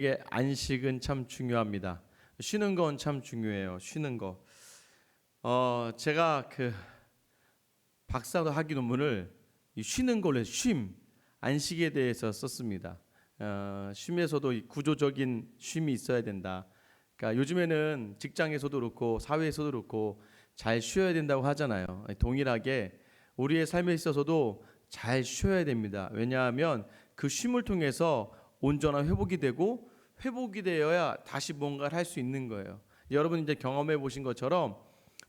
이게 안식은 참 중요합니다. 쉬는 건 참 중요해요. 쉬는 거. 제가 그 박사도 학위 논문을 이 쉬는 걸로 해서 안식에 대해서 썼습니다. 쉼에서도 이 구조적인 쉼이 있어야 된다. 그러니까 요즘에는 직장에서도 그렇고 사회에서도 그렇고 잘 쉬어야 된다고 하잖아요. 동일하게 우리의 삶에 있어서도 잘 쉬어야 됩니다. 왜냐하면 그 쉼을 통해서 온전한 회복이 되고 회복이 되어야 다시 뭔가를 할 수 있는 거예요. 여러분 이제 경험해 보신 것처럼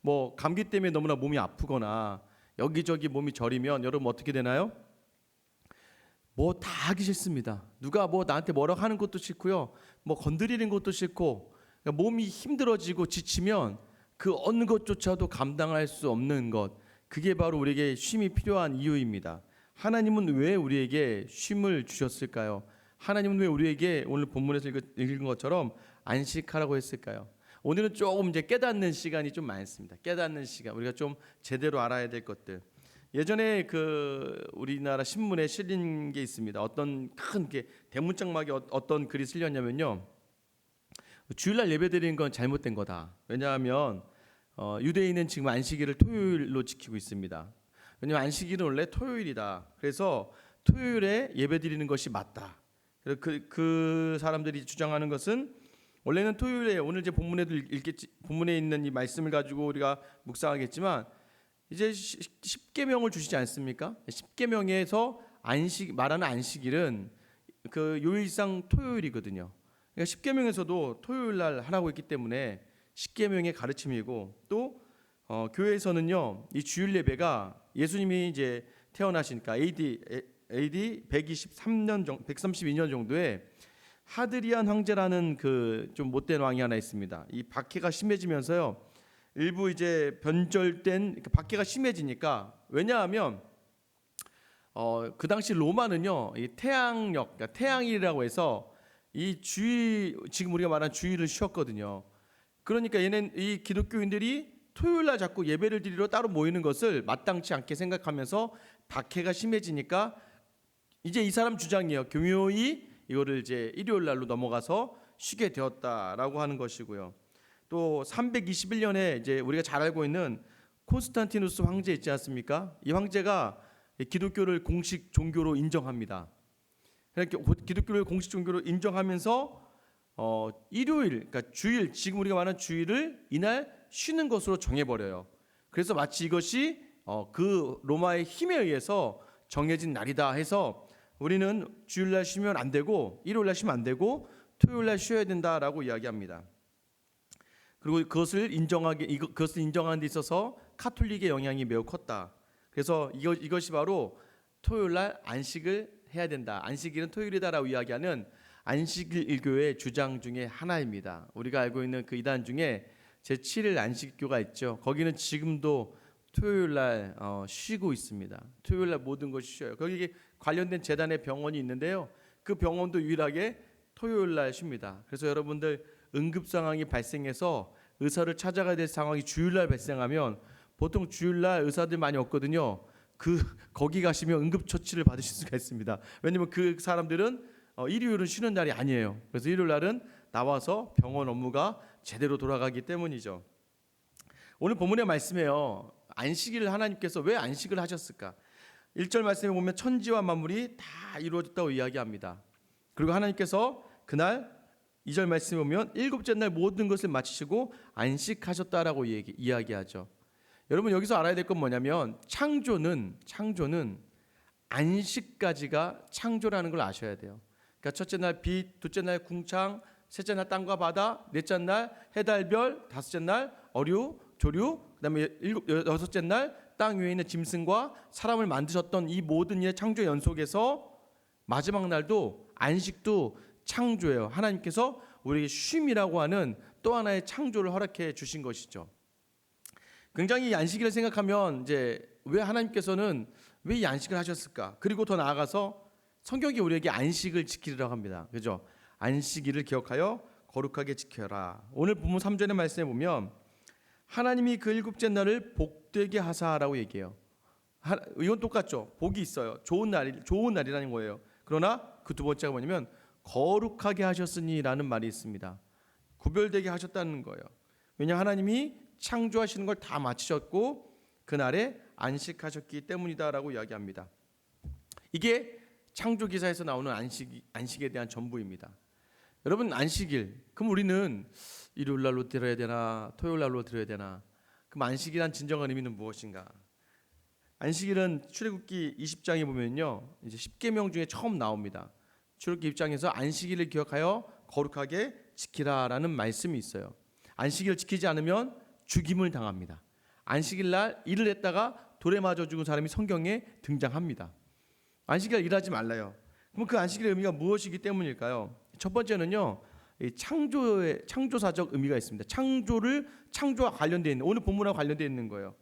뭐 감기 때문에 너무나 몸이 아프거나 여기저기 몸이 저리면 여러분 어떻게 되나요? 뭐 다 하기 싫습니다. 누가 뭐 나한테 뭐라고 하는 것도 싫고요. 뭐 건드리는 것도 싫고 그러니까 몸이 힘들어지고 지치면 그 어느 것조차도 감당할 수 없는 것. 그게 바로 우리에게 쉼이 필요한 이유입니다. 하나님은 왜 우리에게 쉼을 주셨을까요? 하나님은 왜 우리에게 오늘 본문에서 읽은 것처럼 안식하라고 했을까요? 오늘은 조금 이제 깨닫는 시간이 좀 많습니다. 깨닫는 시간, 우리가 좀 제대로 알아야 될 것들. 예전에 그 우리나라 신문에 실린 게 있습니다. 어떤 큰 게 대문짝막에 어떤 글이 실렸냐면요. 주일날 예배드리는 건 잘못된 거다. 왜냐하면 유대인은 지금 안식일을 토요일로 지키고 있습니다. 왜냐하면 안식일은 원래 토요일이다. 그래서 토요일에 예배드리는 것이 맞다. 그 사람들이 주장하는 것은 원래는 토요일에 오늘 이제 본문에도 읽겠지, 본문에 있는 이 말씀을 가지고 우리가 묵상하겠지만 이제 십계명을 주시지 않습니까? 십계명에서 말하는 안식일은 그 요일상 토요일이거든요. 그러니까 십계명에서도 토요일 날 하라고 했기 때문에 십계명의 가르침이고 또 교회에서는요 이 주일 예배가 예수님이 이제 태어나시니까 AD 132년 정도에 하드리안 황제라는 그 좀 못된 왕이 하나 있습니다. 이 박해가 심해지면서요 일부 이제 변절된 박해가 심해지니까 왜냐하면 그 당시 로마는요 이 태양력, 그러니까 태양일이라고 해서 이 주일 지금 우리가 말한 주일을 쉬었거든요. 그러니까 이 기독교인들이 토요일 날 자꾸 예배를 드리러 따로 모이는 것을 마땅치 않게 생각하면서 박해가 심해지니까 이제 이 사람 주장이에요. 교묘히 이거를 이제 일요일 날로 넘어가서 쉬게 되었다라고 하는 것이고요. 또 321년에 이제 우리가 잘 알고 있는 콘스탄티누스 황제 있지 않습니까? 이 황제가 기독교를 공식 종교로 인정합니다. 그러니까 기독교를 공식 종교로 인정하면서 일요일, 그러니까 주일, 지금 우리가 말하는 주일을 이날 쉬는 것으로 정해버려요. 그래서 마치 이것이 그 로마의 힘에 의해서 정해진 날이다 해서 우리는 주일날 쉬면 안 되고 일요일날 쉬면 안 되고 토요일날 쉬어야 된다라고 이야기합니다. 그리고 그것을 인정하는 데 있어서 카톨릭의 영향이 매우 컸다. 그래서 이것이 바로 토요일날 안식을 해야 된다. 안식일은 토요일이다라고 이야기하는 안식일교의 주장 중에 하나입니다. 우리가 알고 있는 그 이단 중에 제7일 안식교가 있죠. 거기는 지금도 토요일날 쉬고 있습니다. 토요일날 모든 것이 쉬어요. 거기에 관련된 재단의 병원이 있는데요. 그 병원도 유일하게 토요일날 쉽니다. 그래서 여러분들 응급 상황이 발생해서 의사를 찾아가야 될 상황이 주일날 발생하면 보통 주일날 의사들 많이 없거든요. 거기 가시면 응급처치를 받으실 수가 있습니다. 왜냐하면 그 사람들은 일요일은 쉬는 날이 아니에요. 그래서 일요일 날은 나와서 병원 업무가 제대로 돌아가기 때문이죠. 오늘 본문의 말씀에요. 안식일을 하나님께서 왜 안식을 하셨을까? 1절 말씀에 보면 천지와 만물이 다 이루어졌다고 이야기합니다. 그리고 하나님께서 그날 2절 말씀에 보면 일곱째 날 모든 것을 마치시고 안식하셨다라고 이야기하죠. 여러분 여기서 알아야 될 건 뭐냐면 창조는 안식까지가 창조라는 걸 아셔야 돼요. 그러니까 첫째 날 빛, 둘째 날 궁창, 셋째 날 땅과 바다, 넷째 날 해달 별, 다섯째 날 어류, 조류, 그다음에 여섯째 날 땅 위에 있는 짐승과 사람을 만드셨던 이 모든 일의 창조 연속에서 마지막 날도 안식도 창조예요. 하나님께서 우리에게 쉼이라고 하는 또 하나의 창조를 허락해 주신 것이죠. 굉장히 이 안식일을 생각하면 이제 왜 하나님께서는 왜 이 안식을 하셨을까? 그리고 더 나아가서 성경이 우리에게 안식을 지키라고 합니다. 그죠? 안식일을 기억하여 거룩하게 지켜라. 오늘 본문 3절의 말씀에 보면 하나님이 그 일곱째 날을 복되게 하사라고 얘기해요. 이건 똑같죠. 복이 있어요. 좋은 날이라는 거예요. 그러나 그 두 번째가 뭐냐면 거룩하게 하셨으니라는 말이 있습니다. 구별되게 하셨다는 거예요. 왜냐 하나님이 창조하시는 걸 다 마치셨고 그날에 안식하셨기 때문이다라고 이야기합니다. 이게 창조기사에서 나오는 안식에 대한 전부입니다. 여러분 안식일 그럼 우리는 일요일 날로 드려야 되나 토요일 날로 드려야 되나? 그럼 안식이란 진정한 의미는 무엇인가? 안식일은 출애굽기 20장에 보면요 이제 10계명 중에 처음 나옵니다. 출애굽기 20장에서 안식일을 기억하여 거룩하게 지키라라는 말씀이 있어요. 안식일을 지키지 않으면 죽임을 당합니다. 안식일 날 일을 했다가 돌에 맞아 죽은 사람이 성경에 등장합니다. 안식일 일하지 말라요. 그럼 그 안식일의 의미가 무엇이기 때문일까요? 첫 번째는요 창조사적 의미가 있습니다. 창조와 관련되어 있는 오늘 본문하고 관련되어 있는 거예요.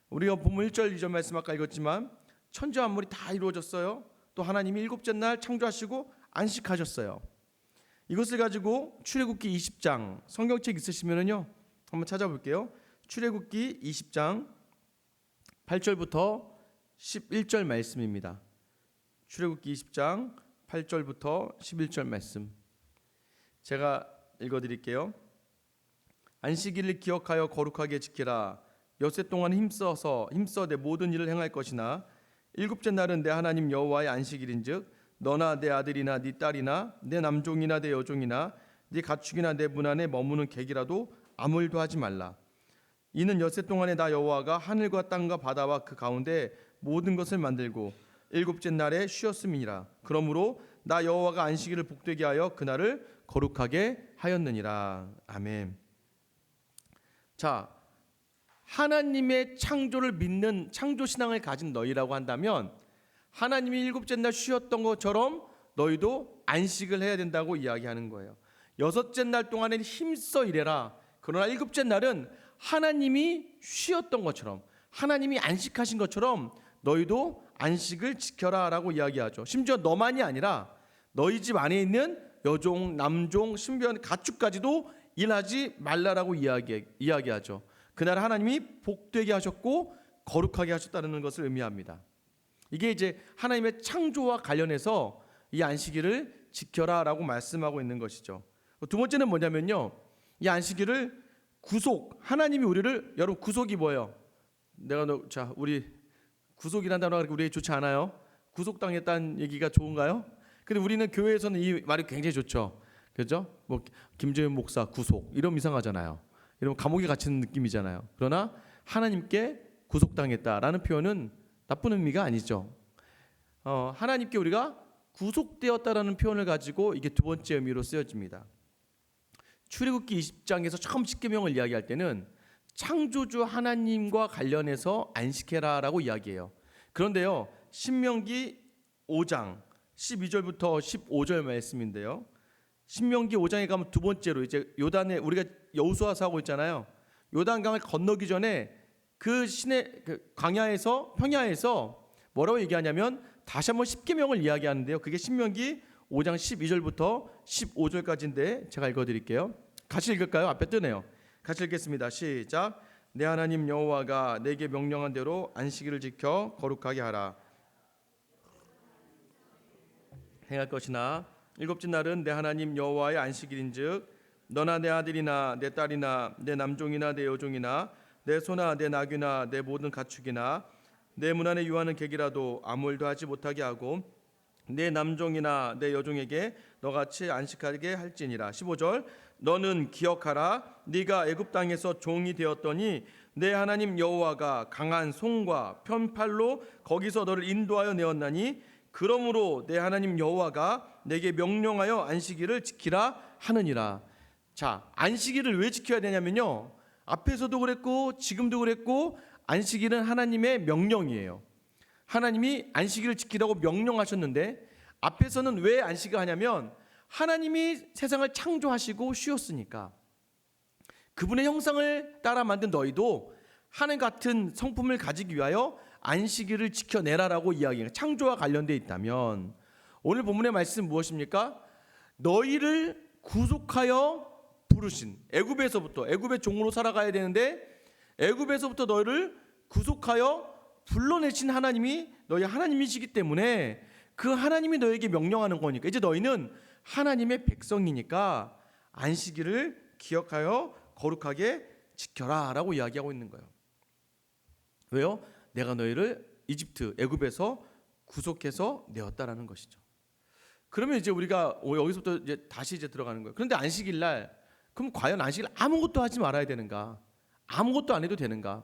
우리가 본문 1절 2절 말씀 아까 읽었지만 천지 만물이 다 이루어졌어요. 또 하나님이 일곱째 날 창조하시고 안식하셨어요. 이것을 가지고 출애굽기 20장 성경책 있으시면은요 한번 찾아볼게요. 출애굽기 20장 8절부터 11절 말씀입니다. 출애굽기 20장 8절부터 11절 말씀 제가 읽어드릴게요. 안식일을 기억하여 거룩하게 지키라. 엿새 동안 힘써 내 모든 일을 행할 것이나 일곱째 날은 내 하나님 여호와의 안식일인즉 너나 내 아들이나 네 딸이나 내 남종이나 내 여종이나 네 가축이나 내 문 안에 머무는 객이라도 아무 일도 하지 말라. 이는 엿새 동안에 나 여호와가 하늘과 땅과 바다와 그 가운데 모든 것을 만들고 일곱째 날에 쉬었음이니라. 그러므로 나 여호와가 안식일을 복되게 하여 그날을 거룩하게 하였느니라. 아멘. 자, 하나님의 창조를 믿는 창조 신앙을 가진 너희라고 한다면 하나님이 일곱째 날 쉬었던 것처럼 너희도 안식을 해야 된다고 이야기하는 거예요. 여섯째 날 동안에는 힘써 일해라. 그러나 일곱째 날은 하나님이 쉬었던 것처럼 하나님이 안식하신 것처럼 너희도 안식을 지켜라 라고 이야기하죠. 심지어 너만이 아니라 너희 집 안에 있는 여종, 남종, 신변, 가축까지도 일하지 말라라고 이야기하죠. 그날 하나님이 복되게 하셨고 거룩하게 하셨다는 것을 의미합니다. 이게 이제 하나님의 창조와 관련해서 이 안식일을 지켜라라고 말씀하고 있는 것이죠. 두 번째는 뭐냐면요. 이 안식일을 하나님이 우리를 여러분 구속이 뭐예요? 우리 구속이라는 단어가 우리에게 좋지 않아요? 구속당했다는 얘기가 좋은가요? 근데 우리는 교회에서는 이 말이 굉장히 좋죠. 그죠? 뭐 김재현 목사 구속 이러면 이상하잖아요. 이러면 감옥에 갇히는 느낌이잖아요. 그러나 하나님께 구속당했다라는 표현은 나쁜 의미가 아니죠. 하나님께 우리가 구속되었다라는 표현을 가지고 이게 두 번째 의미로 쓰여집니다. 출애굽기 20장에서 처음 10계명을 이야기할 때는 창조주 하나님과 관련해서 안식해라라고 이야기해요. 그런데요, 신명기 5장 12절부터 15절 말씀인데요. 신명기 5장에 가면 두 번째로 이제 요단에 우리가 여호수아서 하고 있잖아요. 요단강을 건너기 전에 그 시내 평야에서 뭐라고 얘기하냐면 다시 한번 10계명을 이야기하는데요. 그게 신명기 5장 12절부터 15절까지인데 제가 읽어드릴게요. 같이 읽을까요? 앞에 뜨네요. 같이 읽겠습니다. 시작. 내 하나님 여호와가 내게 명령한 대로 안식일을 지켜 거룩하게 하라. 행할 것이나 일곱째 날은 내 하나님 여호와의 안식일인즉 너나 내 아들이나 내 딸이나 내 남종이나 내 여종이나 내 소나 내 나귀나 내 모든 가축이나 내 문 안에 유하는 객이라도 아무 일도 하지 못하게 하고 내 남종이나 내 여종에게 너같이 안식하게 할지니라. 15절. 너는 기억하라. 네가 애굽 땅에서 종이 되었더니 내 하나님 여호와가 강한 손과 편팔로 거기서 너를 인도하여 내었나니 그러므로 내 하나님 여호와가 내게 명령하여 안식일을 지키라 하느니라. 자, 안식일을 왜 지켜야 되냐면요. 앞에서도 그랬고 지금도 그랬고 안식일은 하나님의 명령이에요. 하나님이 안식일을 지키라고 명령하셨는데 앞에서는 왜 안식을 하냐면 하나님이 세상을 창조하시고 쉬었으니까 그분의 형상을 따라 만든 너희도 하늘 같은 성품을 가지기 위하여 안식일을 지켜내라라고 이야기해요. 창조와 관련되어 있다면 오늘 본문의 말씀 무엇입니까? 너희를 구속하여 부르신 애굽의 종으로 살아가야 되는데 애굽에서부터 너희를 구속하여 불러내신 하나님이 너희 하나님이시기 때문에 그 하나님이 너에게 명령하는 거니까 이제 너희는 하나님의 백성이니까 안식일을 기억하여 거룩하게 지켜라라고 이야기하고 있는 거예요. 왜요? 내가 너희를 이집트 애굽에서 구속해서 내었다라는 것이죠. 그러면 이제 우리가 여기서부터 이제 다시 들어가는 거예요. 그런데 안식일 날 그럼 과연 안식일 아무것도 하지 말아야 되는가? 아무것도 안 해도 되는가?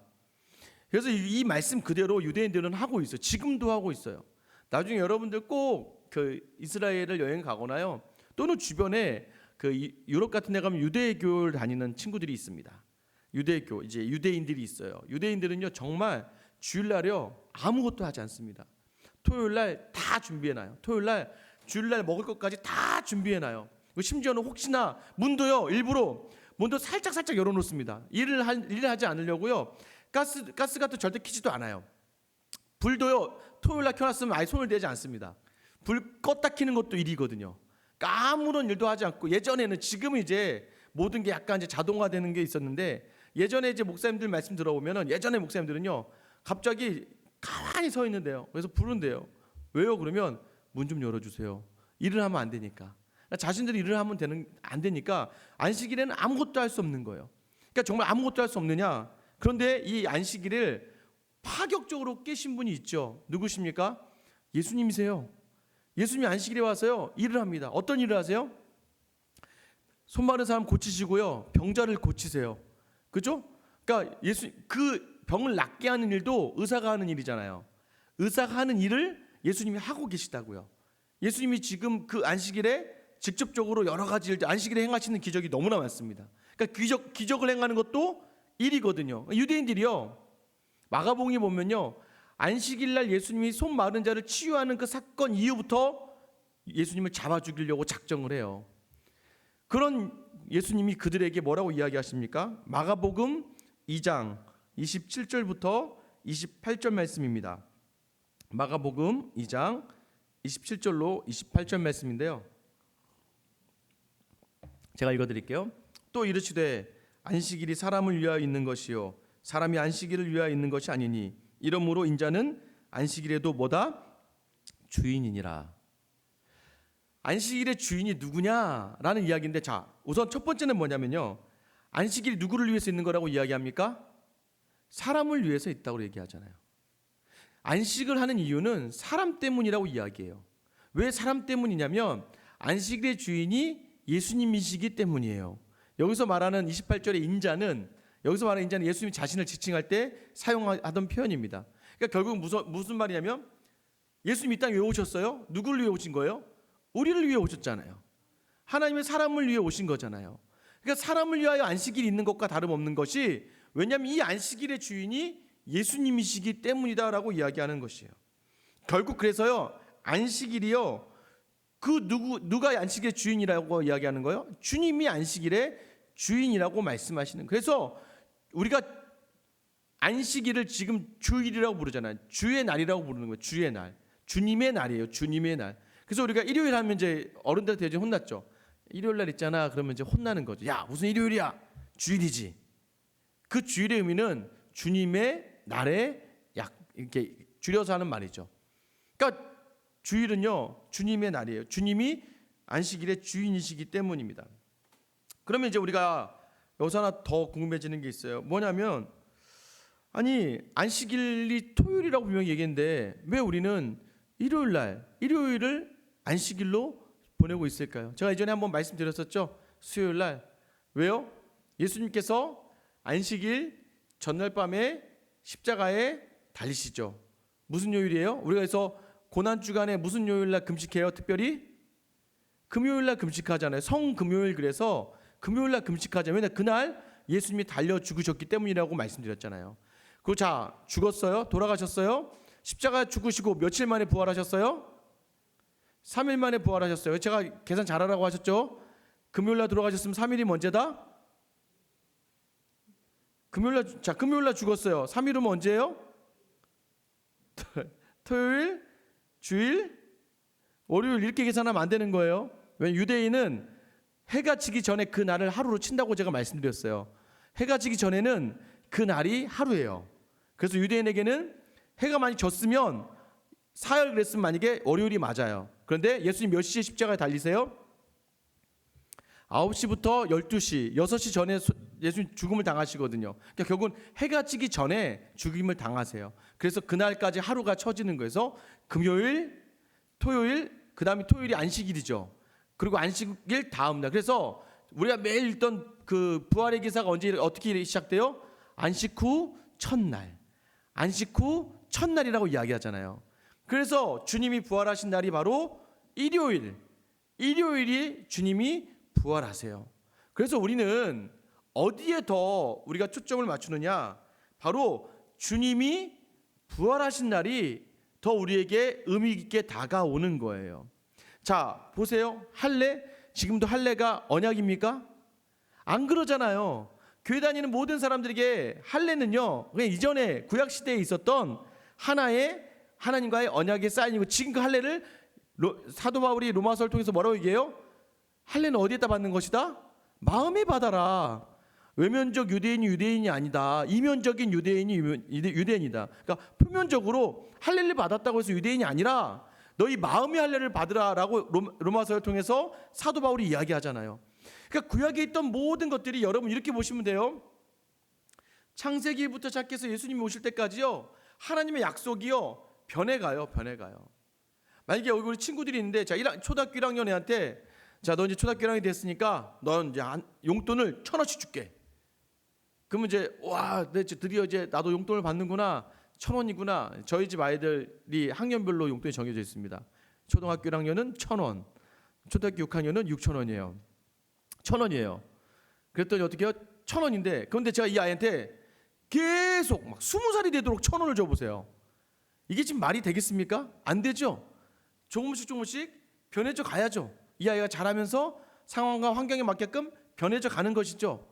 그래서 이 말씀 그대로 유대인들은 하고 있어요. 지금도 하고 있어요. 나중에 여러분들 꼭 그 이스라엘을 여행 가거나요, 또는 주변에 그 유럽 같은 데 가면 유대교를 다니는 친구들이 있습니다. 유대교, 이제 유대인들이 있어요. 유대인들은요 정말 주일날요 아무것도 하지 않습니다. 토요일날 다 준비해놔요. 토요일날 주일날 먹을 것까지 다 준비해놔요. 심지어는 혹시나 문도요 일부러 문도 살짝 열어놓습니다. 일을 하지 않으려고요. 가스 같은 절대 켜지도 않아요. 불도요 토요일날 켜놨으면 아예 손을 대지 않습니다. 불 껐다 켜는 것도 일이거든요. 그러니까 아무런 일도 하지 않고, 예전에는, 지금은 이제 모든 게 약간 이제 자동화되는 게 있었는데, 예전에 이제 목사님들 말씀 들어보면은 예전에 목사님들은요 갑자기 가만히 서 있는데요. 그래서 부른대요. 왜요? 그러면 문 좀 열어주세요. 일을 하면 안 되니까. 자신들이 일을 하면 안 되니까 안식일에는 아무것도 할 수 없는 거예요. 그러니까 정말 아무것도 할 수 없느냐? 그런데 이 안식일을 파격적으로 깨신 분이 있죠. 누구십니까? 예수님이세요. 예수님이 안식일에 와서요 일을 합니다. 어떤 일을 하세요? 손 마른 사람 고치시고요, 병자를 고치세요. 그죠? 그러니까 그 병을 낫게 하는 일도 의사가 하는 일이잖아요. 의사가 하는 일을 예수님이 하고 계시다고요. 예수님이 지금 그 안식일에 직접적으로 여러 가지 일들, 안식일에 행하시는 기적이 너무나 많습니다. 그러니까 기적을 행하는 것도 일이거든요. 유대인들이요 마가복음에 보면요 안식일 날 예수님이 손 마른 자를 치유하는 그 사건 이후부터 예수님을 잡아 죽이려고 작정을 해요. 그런 예수님이 그들에게 뭐라고 이야기하십니까? 마가복음 2장 27절부터 28절 말씀입니다. 마가복음 2장 27절로 28절 말씀인데요, 제가 읽어드릴게요. 또 이르시되 안식일이 사람을 위하여 있는 것이요 사람이 안식일을 위하여 있는 것이 아니니 이러므로 인자는 안식일에도 뭐다? 주인이니라. 안식일의 주인이 누구냐라는 이야기인데, 자 우선 첫 번째는 뭐냐면요, 안식일이 누구를 위해서 있는 거라고 이야기합니까? 사람을 위해서 있다고 얘기하잖아요. 안식을 하는 이유는 사람 때문이라고 이야기해요. 왜 사람 때문이냐면 안식일의 주인이 예수님이시기 때문이에요. 여기서 말하는 28절의 인자는, 여기서 말하는 인자는 예수님이 자신을 지칭할 때 사용하던 표현입니다. 그러니까 결국 무슨 말이냐면, 예수님이 이 땅에 왜 오셨어요? 누구를 위해 오신 거예요? 우리를 위해 오셨잖아요. 하나님의 사람을 위해 오신 거잖아요. 그러니까 사람을 위하여 안식일이 있는 것과 다름없는 것이, 왜냐하면 이 안식일의 주인이 예수님이시기 때문이다라고 이야기하는 것이에요. 결국 그래서요 안식일이요 누가 안식일의 주인이라고 이야기하는 거예요? 주님이 안식일의 주인이라고 말씀하시는. 그래서 우리가 안식일을 지금 주일이라고 부르잖아요. 주의 날이라고 부르는 거예요. 주의 날, 주님의 날이에요. 주님의 날. 그래서 우리가 일요일 하면 이제 어른들한테 이제 혼났죠. 일요일 날 있잖아. 그러면 이제 혼나는 거죠. 야 무슨 일요일이야? 주일이지. 그 주일의 의미는 주님의 날에 이렇게 줄여서 하는 말이죠. 그러니까 주일은요 주님의 날이에요. 주님이 안식일의 주인이시기 때문입니다. 그러면 이제 우리가 여기서 하나 더 궁금해지는 게 있어요. 뭐냐면, 아니 안식일이 토요일이라고 분명히 얘기했는데 왜 우리는 일요일을 안식일로 보내고 있을까요? 제가 이전에 한번 말씀드렸었죠. 수요일날. 왜요? 예수님께서 안식일 전날 밤에 십자가에 달리시죠. 무슨 요일이에요? 우리가 그래서 고난주간에 무슨 요일날 금식해요? 특별히 금요일날 금식하잖아요. 성금요일. 그래서 금요일날 금식하잖아요. 왜냐 그날 예수님이 달려 죽으셨기 때문이라고 말씀드렸잖아요. 그리고 자 죽었어요. 돌아가셨어요. 십자가 죽으시고 며칠 만에 부활하셨어요? 3일 만에 부활하셨어요. 제가 계산 잘하라고 하셨죠? 금요일날 돌아가셨으면 3일이 언제다? 금요일날 죽었어요. 3일 후면 언제예요? 토요일, 주일, 월요일 이렇게 계산하면 안 되는 거예요. 왜냐면 유대인은 해가 지기 전에 그 날을 하루로 친다고 제가 말씀드렸어요. 해가 지기 전에는 그 날이 하루예요. 그래서 유대인에게는 해가 많이 졌으면 사흘 그랬으면 만약에 월요일이 맞아요. 그런데 예수님 몇 시에 십자가에 달리세요? 9시부터 12시, 6시 전에 예수님 죽음을 당하시거든요. 그러니까 결국은 해가 지기 전에 죽임을 당하세요. 그래서 그날까지 하루가 쳐지는 거에서 금요일, 토요일, 그 다음에 토요일이 안식일이죠. 그리고 안식일 다음 날. 그래서 우리가 매일 읽던 그 부활의 기사가 어떻게 시작돼요? 안식 후 첫날. 안식 후 첫날이라고 이야기하잖아요. 그래서 주님이 부활하신 날이 바로 일요일이 주님이 부활하세요. 그래서 우리는 어디에 더 우리가 초점을 맞추느냐? 바로 주님이 부활하신 날이 더 우리에게 의미 있게 다가오는 거예요. 자, 보세요. 할례, 지금도 할례가 언약입니까? 안 그러잖아요. 교회 다니는 모든 사람들에게 할례는요, 그냥 이전에 구약 시대에 있었던 하나의 하나님과의 언약의 사인이고, 지금 그 할례를 사도 바울이 로마서를 통해서 뭐라고 얘기해요? 할례는 어디에다 받는 것이다? 마음에 받아라. 외면적 유대인이 유대인이 아니다. 이면적인 유대인이 유대인이다. 그러니까 표면적으로 할례를 받았다고 해서 유대인이 아니라 너희 마음의 할례를 받으라라고 로마서를 통해서 사도 바울이 이야기하잖아요. 그러니까 구약에 있던 모든 것들이 여러분 이렇게 보시면 돼요. 창세기부터 시작해서 예수님이 오실 때까지요, 하나님의 약속이요 변해가요. 만약에 우리 친구들이 있는데, 자, 초등학교 1학년 애한테, 자, 너 이제 초등학교 1학년이 됐으니까 넌 이제 용돈을 1,000원씩 줄게. 그러면 이제 와, 드디어 이제 나도 용돈을 받는구나. 1,000원이구나. 저희 집 아이들이 학년별로 용돈이 정해져 있습니다. 초등학교 1학년은 1,000원, 초등학교 6학년은 6,000원이에요. 1,000원이에요. 그랬더니 어떻게 해요? 1,000원인데, 그런데 제가 이 아이한테 계속 막 20살이 되도록 1,000원을 줘보세요. 이게 지금 말이 되겠습니까? 안 되죠. 조금씩 변해져 가야죠. 이 아이가 자라면서 상황과 환경에 맞게끔 변해져 가는 것이죠.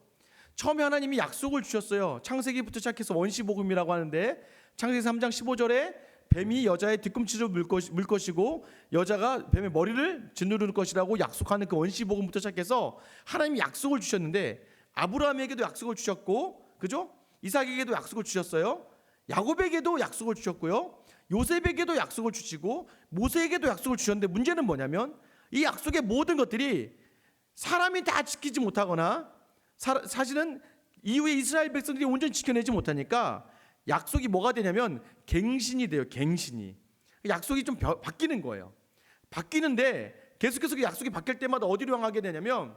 처음에 하나님이 약속을 주셨어요. 창세기부터 시작해서 원시복음이라고 하는데, 창세기 3장 15절에 뱀이 여자의 뒤꿈치를 물 것이고 여자가 뱀의 머리를 짓누를 것이라고 약속하는 그 원시복음부터 시작해서 하나님이 약속을 주셨는데, 아브라함에게도 약속을 주셨고, 그죠? 이삭에게도 약속을 주셨어요. 야곱에게도 약속을 주셨고요. 요셉에게도 약속을 주시고 모세에게도 약속을 주셨는데, 문제는 뭐냐면 이 약속의 모든 것들이 사람이 다 지키지 못하거나 사실은 이후에 이스라엘 백성들이 온전히 지켜내지 못하니까 약속이 뭐가 되냐면 갱신이 돼요. 갱신이. 약속이 좀 바뀌는 거예요. 바뀌는데 계속해서 그 약속이 바뀔 때마다 어디로 향하게 되냐면,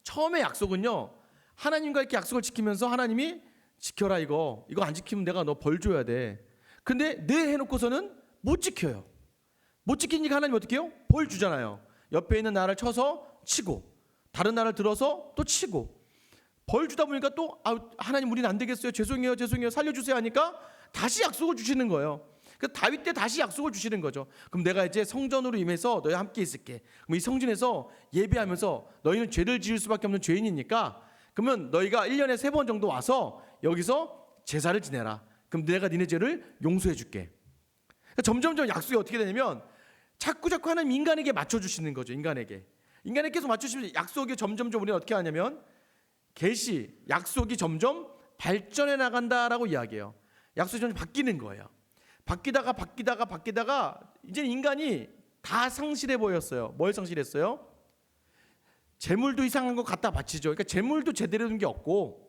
처음에 약속은요, 하나님과 이렇게 약속을 지키면서 하나님이 지켜라, 이거 안 지키면 내가 너 벌 줘야 돼. 근데 네 해놓고서는 못 지켜요. 못 지키니까 하나님 어떻게 해요? 벌 주잖아요. 옆에 있는 나를 쳐서 치고, 다른 나를 들어서 또 치고, 벌 주다 보니까 또 하나님 우리는 안 되겠어요. 죄송해요 살려주세요 하니까 다시 약속을 주시는 거예요. 그 다윗 때 다시 약속을 주시는 거죠. 그럼 내가 이제 성전으로 임해서 너희 함께 있을게. 그럼 이 성전에서 예배하면서 너희는 죄를 지을 수밖에 없는 죄인이니까, 그러면 너희가 1년에 3번 정도 와서 여기서 제사를 지내라. 그럼 내가 니네 죄를 용서해 줄게. 그러니까 점점점 약속이 어떻게 되냐면 자꾸 하나님 인간에게 맞춰주시는 거죠. 인간에게 계속 맞추시면 약속이 점점점 우리는 어떻게 하냐면 약속이 점점 발전해 나간다라고 이야기해요. 약속이 점점 바뀌는 거예요. 바뀌다가 이제는 인간이 다 상실해 보였어요. 뭘 상실했어요? 재물도 이상한 거 갖다 바치죠. 그러니까 재물도 제대로 된 게 없고,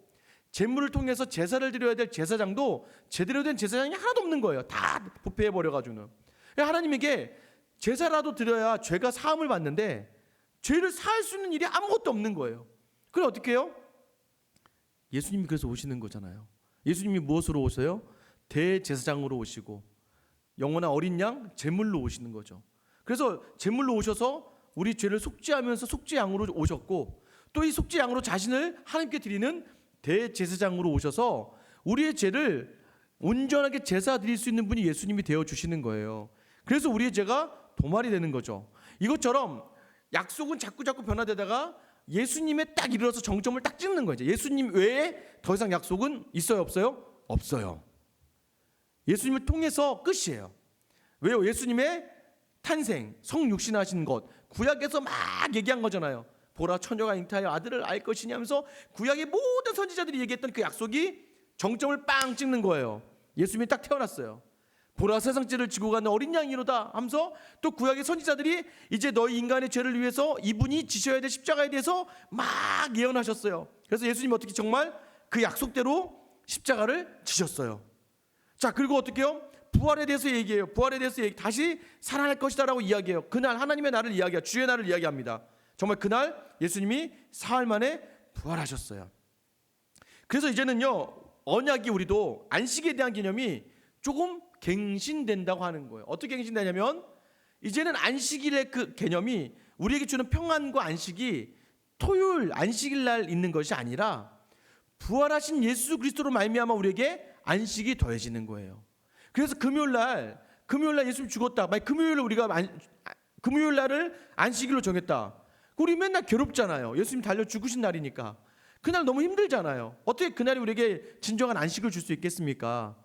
재물을 통해서 제사를 드려야 될 제사장도 제대로 된 제사장이 하나도 없는 거예요. 다 부패해 버려가지고는. 하나님에게 제사라도 드려야 죄가 사함을 받는데 죄를 사할 수 있는 일이 아무것도 없는 거예요. 그럼 어떻게 해요? 예수님이 그래서 오시는 거잖아요. 예수님이 무엇으로 오셔요? 대제사장으로 오시고 영원한 어린 양 제물로 오시는 거죠. 그래서 제물로 오셔서 우리 죄를 속죄하면서 속죄양으로 오셨고, 또 이 속죄양으로 자신을 하나님께 드리는 대제사장으로 오셔서 우리의 죄를 온전하게 제사 드릴 수 있는 분이 예수님이 되어 주시는 거예요. 그래서 우리의 죄가 도말이 되는 거죠. 이것처럼 약속은 자꾸 변화되다가 예수님에 딱 이르러서 정점을 딱 찍는 거죠. 예수님 외에 더 이상 약속은 있어요, 없어요? 없어요. 예수님을 통해서 끝이에요. 왜요? 예수님의 탄생, 성육신하신 것, 구약에서 막 얘기한 거잖아요. 보라, 처녀가 잉태하여 아들을 알 것이냐 하면서 구약의 모든 선지자들이 얘기했던 그 약속이 정점을 빵 찍는 거예요. 예수님이 딱 태어났어요. 보라 세상죄를 지고 가는 어린 양이로다 하면서 또 구약의 선지자들이 이제 너희 인간의 죄를 위해서 이분이 지셔야 될 십자가에 대해서 막 예언하셨어요. 그래서 예수님이 어떻게 정말 그 약속대로 십자가를 지셨어요. 자, 그리고 어떻게 해요? 부활에 대해서 얘기해요. 부활에 대해서 다시 살아날 것이다라고 이야기해요. 그날 하나님의 날을 이야기해요. 주의 날을 이야기합니다. 정말 그날 예수님이 사흘 만에 부활하셨어요. 그래서 이제는요, 언약이 우리도 안식에 대한 개념이 조금 갱신된다고 하는 거예요. 어떻게 갱신되냐면 이제는 안식일의 그 개념이 우리에게 주는 평안과 안식이 토요일 안식일 날 있는 것이 아니라 부활하신 예수 그리스도로 말미암아 우리에게 안식이 더해지는 거예요. 그래서 금요일 날 예수님 죽었다. 만약 금요일에 우리가 금요일 날을 안식일로 정했다. 우리 맨날 괴롭잖아요. 예수님 달려 죽으신 날이니까. 그날 너무 힘들잖아요. 어떻게 그날이 우리에게 진정한 안식을 줄 수 있겠습니까?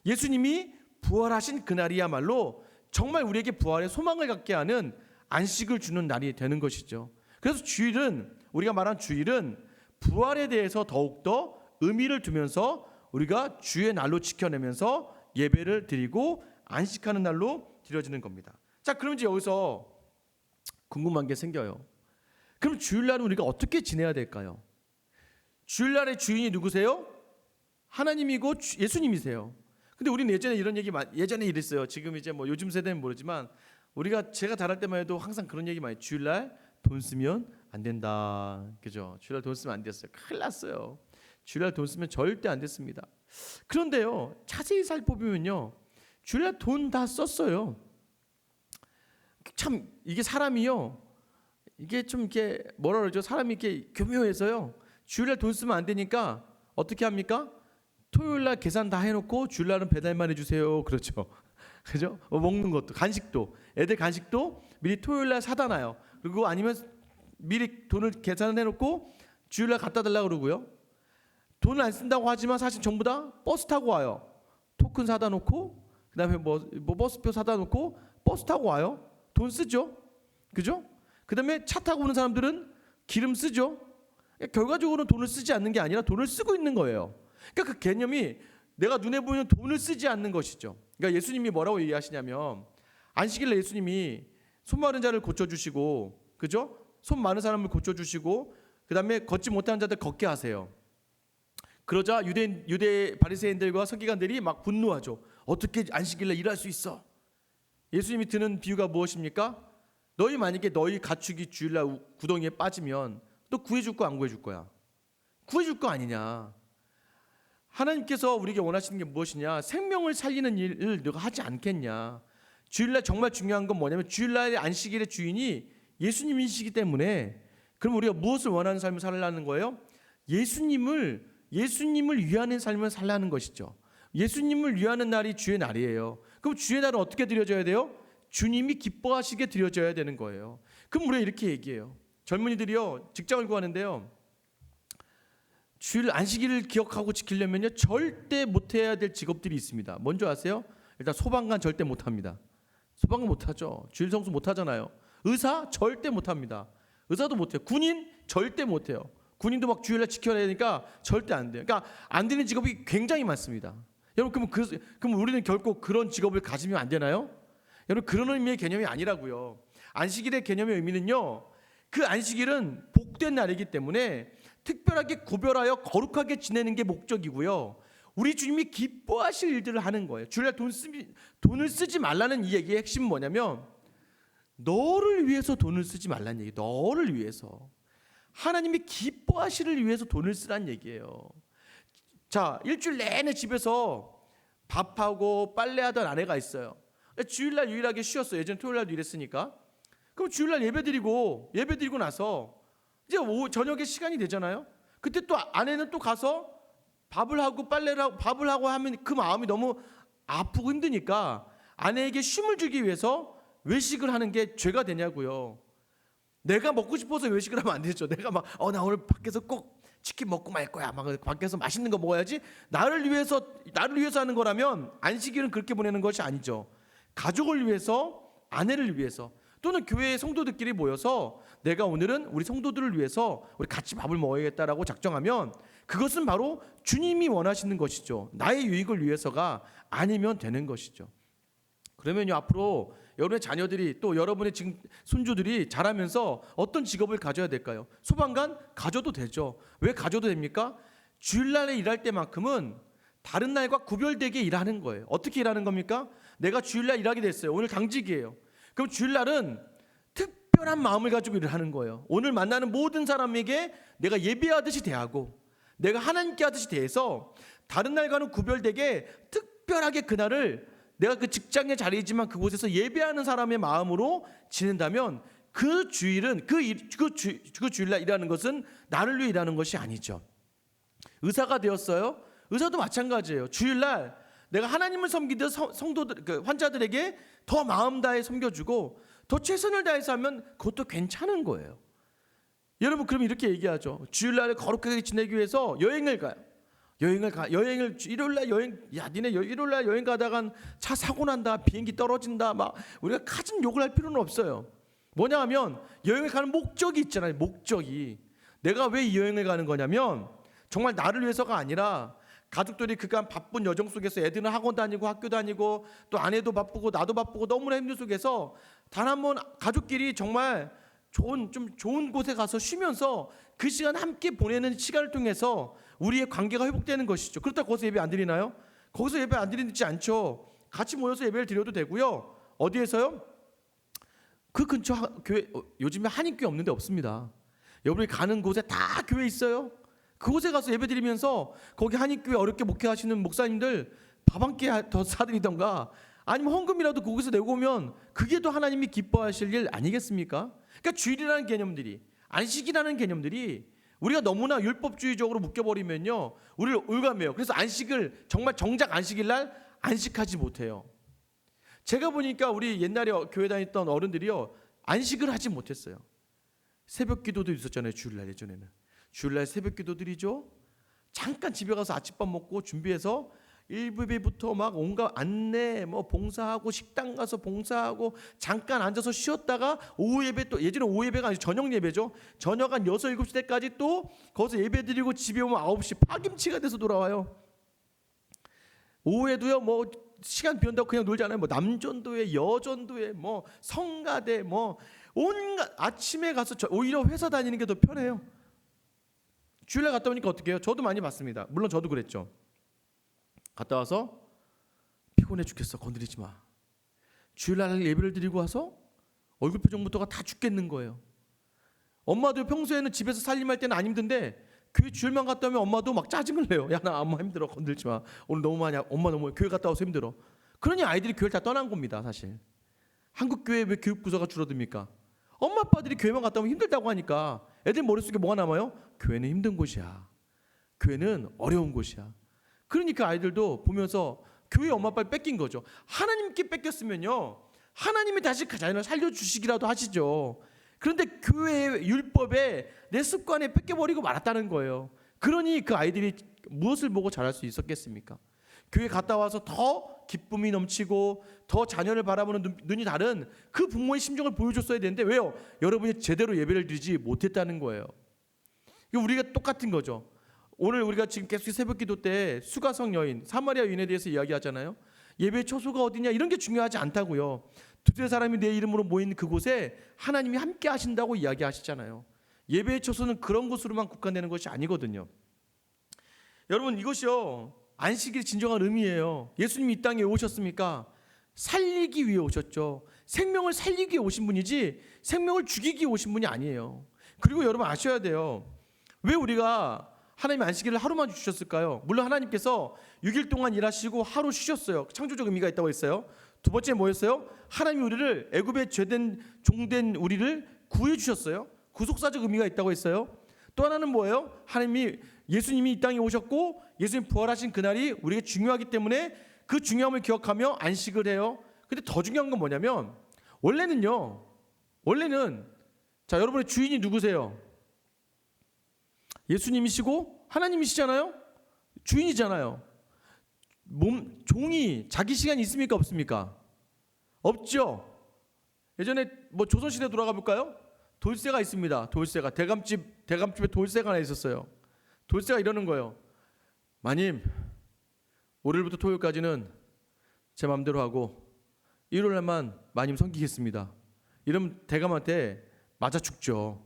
예수님이 부활하신 그날이야말로 정말 우리에게 부활의 소망을 갖게 하는 안식을 주는 날이 되는 것이죠. 그래서 주일은, 우리가 말한 주일은 부활에 대해서 더욱더 의미를 두면서 우리가 주의 날로 지켜내면서 예배를 드리고 안식하는 날로 드려지는 겁니다. 자, 그럼 이제 여기서 궁금한 게 생겨요. 그럼 주일날은 우리가 어떻게 지내야 될까요? 주일날의 주인이 누구세요? 하나님이고 예수님이세요. 근데 우리는 예전에 이런 얘기 예전에 이랬어요. 지금 이제 뭐 요즘 세대는 모르지만 제가 자랄 때만 해도 항상 그런 얘기 많이, 주일날 돈 쓰면 안 된다. 그죠? 주일날 돈 쓰면 안 됐어요. 큰일 났어요. 주일날 돈 쓰면 절대 안 됐습니다. 그런데요, 자세히 살펴보면요, 주일날 돈 다 썼어요. 참 이게 사람이요, 이게 좀 이렇게 뭐라 그러죠? 사람이 이렇게 교묘해서요. 주일날 돈 쓰면 안 되니까 어떻게 합니까? 토요일날 계산 다 해놓고 주일날은 배달만 해주세요. 그렇죠? 그죠? 먹는 것도, 간식도, 애들 간식도 미리 토요일날 사다 놔요. 그리고 아니면 미리 돈을 계산을 해놓고 주일날 갖다 달라고 그러고요. 돈을 안 쓴다고 하지만 사실 전부 다 버스 타고 와요. 토큰 사다 놓고, 그 다음에 뭐 버스표 사다 놓고 버스 타고 와요. 돈 쓰죠. 그죠? 그 다음에 차 타고 오는 사람들은 기름 쓰죠. 결과적으로는 돈을 쓰지 않는 게 아니라 돈을 쓰고 있는 거예요. 그러니까 그 개념이 내가 눈에 보이는 돈을 쓰지 않는 것이죠. 그러니까 예수님이 뭐라고 얘기하시냐면, 안식일에 예수님이 손 마른 자를 고쳐주시고, 그죠? 손 많은 사람을 고쳐주시고, 그 다음에 걷지 못하는 자들 걷게 하세요. 그러자 유대 바리새인들과 서기관들이 막 분노하죠. 어떻게 안식일에 일할 수 있어? 예수님이 드는 비유가 무엇입니까? 너희 만약에 너희 가축이 주일날 구덩이에 빠지면 너 구해줄 거 안 구해줄 거야? 구해줄 거 아니냐? 하나님께서 우리에게 원하시는 게 무엇이냐? 생명을 살리는 일을 너가 하지 않겠냐? 주일날 정말 중요한 건 뭐냐면, 주일날 안식일의 주인이 예수님이시기 때문에, 그럼 우리가 무엇을 원하는 삶을 살라는 거예요? 예수님을 위하는 삶을 살라는 것이죠. 예수님을 위하는 날이 주의 날이에요. 그럼 주의 날은 어떻게 드려져야 돼요? 주님이 기뻐하시게 드려져야 되는 거예요. 그럼 우리가 이렇게 얘기해요. 젊은이들이요, 직장을 구하는데요, 주일 안식일을 기억하고 지키려면요, 절대 못해야 될 직업들이 있습니다. 뭔지 아세요? 일단 소방관 절대 못합니다. 소방관 못하죠. 주일 성수 못하잖아요. 의사 절대 못합니다. 의사도 못해요. 군인 절대 못해요. 군인도 막 주일날 지켜야 되니까 절대 안 돼요. 그러니까 안 되는 직업이 굉장히 많습니다. 여러분, 그럼 우리는 결코 그런 직업을 가지면 안 되나요? 여러분, 그런 의미의 개념이 아니라고요. 안식일의 개념의 의미는요, 그 안식일은 복된 날이기 때문에 특별하게 구별하여 거룩하게 지내는 게 목적이고요. 우리 주님이 기뻐하실 일들을 하는 거예요. 주일날 돈을 쓰지 말라는 이 얘기의 핵심은 뭐냐면, 너를 위해서 돈을 쓰지 말라는 얘기. 너를 위해서. 하나님이 기뻐하시를 위해서 돈을 쓰라는 얘기예요. 자, 일주일 내내 집에서 밥하고 빨래하던 아내가 있어요. 주일날 유일하게 쉬었어요. 예전 토요일날도 일했으니까. 그럼 주일날 예배드리고 나서 이제 저녁에 시간이 되잖아요. 그때 또 아내는 또 가서 밥을 하고 하면 그 마음이 너무 아프고 힘드니까 아내에게 쉼을 주기 위해서 외식을 하는 게 죄가 되냐고요. 내가 먹고 싶어서 외식을 하면 안 되죠. 내가 나 오늘 밖에서 꼭 치킨 먹고 말 거야. 막 밖에서 맛있는 거 먹어야지. 나를 위해서 하는 거라면 안식일은 그렇게 보내는 것이 아니죠. 가족을 위해서, 아내를 위해서, 또는 교회의 성도들끼리 모여서 내가 오늘은 우리 성도들을 위해서 우리 같이 밥을 먹어야겠다라고 작정하면 그것은 바로 주님이 원하시는 것이죠. 나의 유익을 위해서가 아니면 되는 것이죠. 그러면요, 앞으로 여러분의 자녀들이 또 여러분의 지금 손주들이 자라면서 어떤 직업을 가져야 될까요? 소방관 가져도 되죠. 왜 가져도 됩니까? 주일날에 일할 때만큼은 다른 날과 구별되게 일하는 거예요. 어떻게 일하는 겁니까? 내가 주일날 일하게 됐어요. 오늘 당직이에요. 그럼 주일날은 특별한 마음을 가지고 일을 하는 거예요. 오늘 만나는 모든 사람에게 내가 예배하듯이 대하고 내가 하나님께 하듯이 대해서 다른 날과는 구별되게 특별하게 그날을 내가 그 직장의 자리이지만 그곳에서 예배하는 사람의 마음으로 지낸다면 그 주일은 그 주일날 일하는 것은 나를 위해 일하는 것이 아니죠. 의사가 되었어요. 의사도 마찬가지예요. 주일날 내가 하나님을 섬기듯 성도들, 환자들에게 더 마음 다해 섬겨주고 더 최선을 다해서 하면 그것도 괜찮은 거예요. 여러분, 그럼 이렇게 얘기하죠. 주일날에 거룩하게 지내기 위해서 여행을 가요. 여행을 일요일날 여행, 야 니네 일요일날 여행 가다간 차 사고 난다, 비행기 떨어진다, 막 우리가 가진 욕을 할 필요는 없어요. 뭐냐 하면 여행을 가는 목적이 있잖아요. 목적이 내가 왜 이 여행을 가는 거냐면 정말 나를 위해서가 아니라 가족들이 그간 바쁜 여정 속에서 애들은 학원 다니고 학교 다니고 또 아내도 바쁘고 나도 바쁘고 너무나 힘든 속에서 단 한 번 가족끼리 정말 좀 좋은 곳에 가서 쉬면서 그 시간 함께 보내는 시간을 통해서 우리의 관계가 회복되는 것이죠. 그렇다고 거기서 예배 안 드리나요? 거기서 예배 안 드리지 않죠. 같이 모여서 예배를 드려도 되고요. 어디에서요? 그 근처 교회, 요즘에 한인교회 없는데 없습니다. 여러분이 가는 곳에 다 교회 있어요. 그곳에 가서 예배 드리면서 거기 한인교회 어렵게 목회하시는 목사님들 밥 한 끼 더 사드리던가 아니면 헌금이라도 거기서 내고 오면 그게 또 하나님이 기뻐하실 일 아니겠습니까? 그러니까 주일이라는 개념들이, 안식이라는 개념들이 우리가 너무나 율법주의적으로 묶여버리면요, 우리를 올가매요. 그래서 안식을 정말 정작 안식일 날 안식하지 못해요. 제가 보니까 우리 옛날에 교회 다녔던 어른들이요, 안식을 하지 못했어요. 새벽 기도도 있었잖아요. 주일날 예전에는 주일날 새벽 기도 드리죠. 잠깐 집에 가서 아침밥 먹고 준비해서 1부배부터 막 온갖 안내 뭐 봉사하고 식당 가서 봉사하고 잠깐 앉아서 쉬었다가 오후 예배, 또 예전에 오후 예배가 아니고 저녁 예배죠. 저녁 한 6, 7시 때까지 또 거기서 예배 드리고 집에 오면 9시 파김치가 돼서 돌아와요. 오후에도요, 뭐 시간 비운다고 그냥 놀잖아요. 뭐 남전도회, 여전도회, 뭐 성가대, 뭐 온갖, 아침에 가서 오히려 회사 다니는 게 더 편해요. 주일날 갔다 오니까 어떻게 해요? 저도 많이 봤습니다. 물론 저도 그랬죠. 갔다 와서 피곤해 죽겠어. 건드리지 마. 주일날 예배를 드리고 와서 얼굴 표정부터가 다 죽겠는 거예요. 엄마도 평소에는 집에서 살림할 때는 안 힘든데 교회 주일만 갔다 오면 엄마도 막 짜증을 내요. 야, 나 엄마 힘들어. 건들지 마. 오늘 너무 많이, 엄마 너무 교회 갔다 와서 힘들어. 그러니 아이들이 교회를 다 떠난 겁니다. 사실 한국 교회 왜 교육 부서가 줄어듭니까? 엄마 아빠들이 교회만 갔다 오면 힘들다고 하니까 애들 머릿속에 뭐가 남아요? 교회는 힘든 곳이야. 교회는 어려운 곳이야. 그러니까 아이들도 보면서 교회 엄마 아빠를 뺏긴 거죠. 하나님께 뺏겼으면요, 하나님이 다시 그 자녀를 살려주시기라도 하시죠. 그런데 교회의 율법에 내 습관에 뺏겨버리고 말았다는 거예요. 그러니 그 아이들이 무엇을 보고 자랄 수 있었겠습니까? 교회 갔다 와서 더 기쁨이 넘치고 더 자녀를 바라보는 눈이 다른 그 부모의 심정을 보여줬어야 되는데 왜요? 여러분이 제대로 예배를 드리지 못했다는 거예요. 우리가 똑같은 거죠. 오늘 우리가 지금 계속 새벽 기도 때 수가성 여인, 사마리아 여인에 대해서 이야기하잖아요. 예배의 처소가 어디냐 이런 게 중요하지 않다고요. 두세 사람이 내 이름으로 모인 그곳에 하나님이 함께 하신다고 이야기하시잖아요. 예배의 처소는 그런 곳으로만 국한되는 것이 아니거든요. 여러분, 이것이요, 안식일의 진정한 의미예요. 예수님이 이 땅에 오셨습니까? 살리기 위해 오셨죠. 생명을 살리기 위해 오신 분이지 생명을 죽이기 위해 오신 분이 아니에요. 그리고 여러분 아셔야 돼요. 왜 우리가 하나님의 안식일을 하루만 주셨을까요? 물론 하나님께서 6일 동안 일하시고 하루 쉬셨어요. 창조적 의미가 있다고 했어요. 두 번째 뭐였어요? 하나님이 우리를, 애굽의 죄된 종된 우리를 구해 주셨어요. 구속사적 의미가 있다고 했어요. 또 하나는 뭐예요? 하나님이, 예수님이 이 땅에 오셨고 예수님 부활하신 그날이 우리에게 중요하기 때문에 그 중요함을 기억하며 안식을 해요. 근데 더 중요한 건 뭐냐면 원래는 자, 여러분의 주인이 누구세요? 예수님이시고 하나님이시잖아요. 주인이잖아요. 종이 자기 시간이 있습니까? 없습니까? 없죠. 예전에 뭐 조선시대 돌아가 볼까요? 돌쇠가 있습니다. 돌쇠가 대감집에 돌쇠가 하나 있었어요. 돌쇠가 이러는 거예요. 마님, 월요일부터 토요일까지는 제 마음대로 하고 일요일 날만 마님 섬기겠습니다. 이러면 대감한테 맞아 죽죠.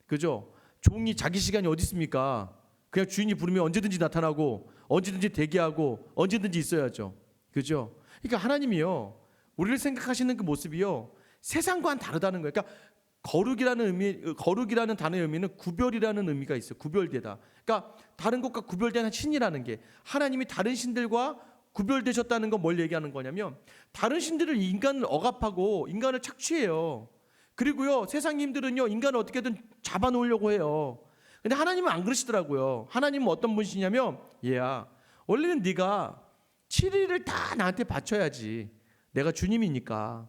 그죠? 종이 자기 시간이 어디 있습니까? 그냥 주인이 부르면 언제든지 나타나고 언제든지 대기하고 언제든지 있어야죠. 그죠? 그러니까 하나님이요, 우리를 생각하시는 그 모습이요, 세상과는 다르다는 거예요. 그러니까 거룩이라는 단어의 의미는 구별이라는 의미가 있어요. 구별되다. 그러니까 다른 것과 구별된 신이라는 게, 하나님이 다른 신들과 구별되셨다는 건 뭘 얘기하는 거냐면, 다른 신들을 인간을 억압하고 인간을 착취해요. 그리고요, 세상 힘들은요, 인간을 어떻게든 잡아놓으려고 해요. 근데 하나님은 안 그러시더라고요. 하나님은 어떤 분이시냐면, 얘야, 원래는 네가 7일을 다 나한테 바쳐야지. 내가 주님이니까.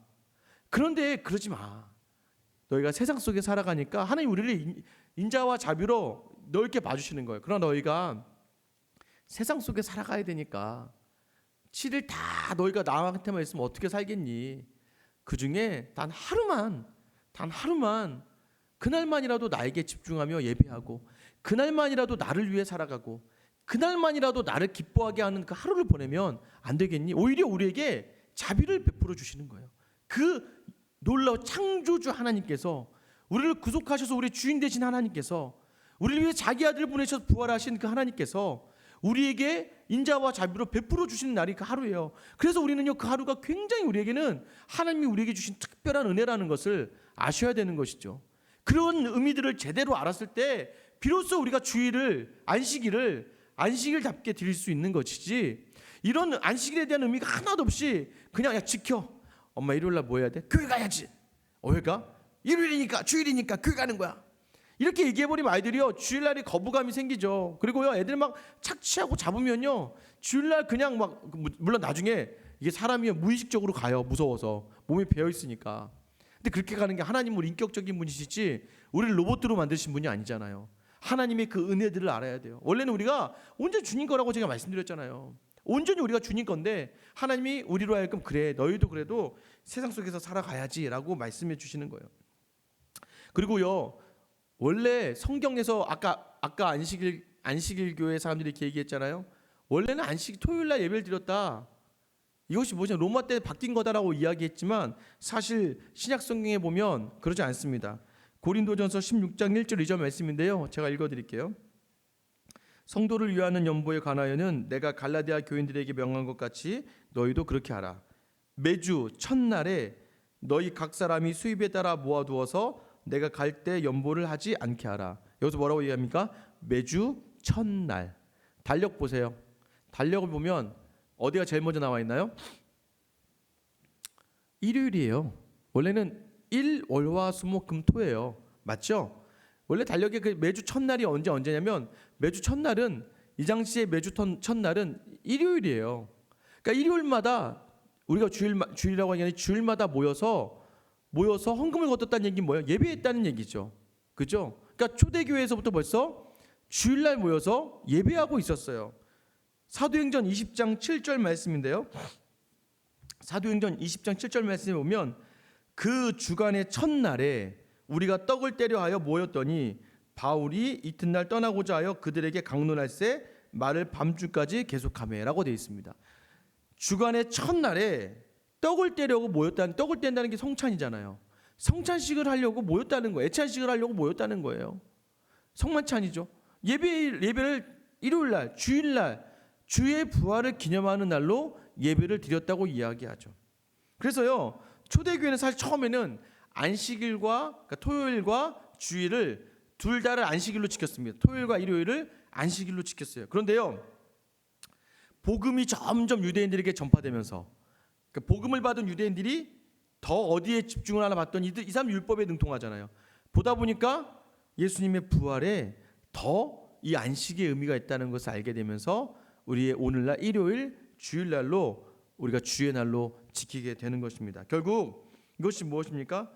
그런데 그러지 마. 너희가 세상 속에 살아가니까 하나님 우리를 인자와 자비로 넓게 봐주시는 거예요. 그러나 너희가 세상 속에 살아가야 되니까 7일 다 너희가 나한테만 있으면 어떻게 살겠니? 그 중에 단 하루만 그날만이라도 나에게 집중하며 예배하고, 그날만이라도 나를 위해 살아가고, 그날만이라도 나를 기뻐하게 하는 그 하루를 보내면 안 되겠니? 오히려 우리에게 자비를 베풀어 주시는 거예요. 그 놀라운 창조주 하나님께서, 우리를 구속하셔서 우리 주인 되신 하나님께서, 우리를 위해 자기 아들을 보내셔서 부활하신 그 하나님께서 우리에게 인자와 자비로 베풀어 주시는 날이 그 하루예요. 그래서 우리는요, 그 하루가 굉장히 우리에게는 하나님이 우리에게 주신 특별한 은혜라는 것을 아셔야 되는 것이죠. 그런 의미들을 제대로 알았을 때 비로소 우리가 주일을, 안식일답게 드릴 수 있는 것이지, 이런 안식일에 대한 의미가 하나도 없이 그냥, 야 지켜, 엄마 일요일 날 뭐 해야 돼? 교회 가야지. 왜 가? 일요일이니까, 주일이니까 교회 가는 거야. 이렇게 얘기해버리면 아이들이요, 주일날이 거부감이 생기죠. 그리고요, 애들 막 착취하고 잡으면요, 주일날 그냥 막, 물론 나중에 이게 사람이 무의식적으로 가요. 무서워서, 몸이 배어 있으니까. 근데 그렇게 가는 게 하나님은 인격적인 분이시지 우리를 로봇으로 만드신 분이 아니잖아요. 하나님의 그 은혜들을 알아야 돼요. 원래는 우리가 온전히 주님 거라고 제가 말씀드렸잖아요. 온전히 우리가 주님 건데 하나님이 우리로 하여금, 그래 너희도 그래도 세상 속에서 살아가야지 라고 말씀해 주시는 거예요. 그리고요, 원래 성경에서 아까 안식일 교회 사람들이 이렇게 얘기했잖아요. 원래는 토요일 날 예배를 드렸다, 이것이 뭐냐, 로마 때 바뀐 거다라고 이야기했지만 사실 신약 성경에 보면 그러지 않습니다. 고린도전서 16장 1절 2절 말씀인데요, 제가 읽어드릴게요. 성도를 위하는 연보에 관하여는 내가 갈라디아 교인들에게 명한 것 같이 너희도 그렇게 하라. 매주 첫날에 너희 각 사람이 수입에 따라 모아두어서 내가 갈 때 연보를 하지 않게 하라. 여기서 뭐라고 얘기합니까? 매주 첫날. 달력 보세요. 달력을 보면 어디가 제일 먼저 나와 있나요? 일요일이에요. 원래는 일, 월, 화, 수, 목, 금, 토예요. 맞죠? 원래 달력의 그 매주 첫날이 언제냐면, 매주 첫날은, 이 당시에 매주 첫날은 일요일이에요. 그러니까 일요일마다 우리가 주일이라고 하는 게 주일마다 모여서 헌금을 거뒀다는 얘기는 뭐예요? 예배했다는 얘기죠. 그죠? 그러니까 초대교회에서부터 벌써 주일날 모여서 예배하고 있었어요. 사도행전 20장 7절 말씀인데요. 사도행전 20장 7절 말씀에 보면, 그 주간의 첫날에 우리가 떡을 떼려 하여 모였더니 바울이 이튿날 떠나고자 하여 그들에게 강론할세 말을 밤중까지 계속하매라고 되어 있습니다. 주간의 첫날에 떡을 떼려고 모였다는, 떡을 뗀다는 게 성찬이잖아요. 성찬식을 하려고 모였다는 거예요. 애찬식을 하려고 모였다는 거예요. 성만찬이죠. 예배를 일요일날, 주일날, 주의 부활을 기념하는 날로 예배를 드렸다고 이야기하죠. 그래서요, 초대교회는 사실 처음에는 안식일과, 그러니까 토요일과 주일을 둘 다를 안식일로 지켰습니다. 토요일과 일요일을 안식일로 지켰어요. 그런데요, 복음이 점점 유대인들에게 전파되면서, 그러니까 복음을 받은 유대인들이 더 어디에 집중을 하나 봤더니 이 사람 율법에 능통하잖아요. 보다 보니까 예수님의 부활에 더 이 안식의 의미가 있다는 것을 알게 되면서 우리의 오늘날 일요일, 주일날로 우리가 주의 날로 지키게 되는 것입니다. 결국 이것이 무엇입니까?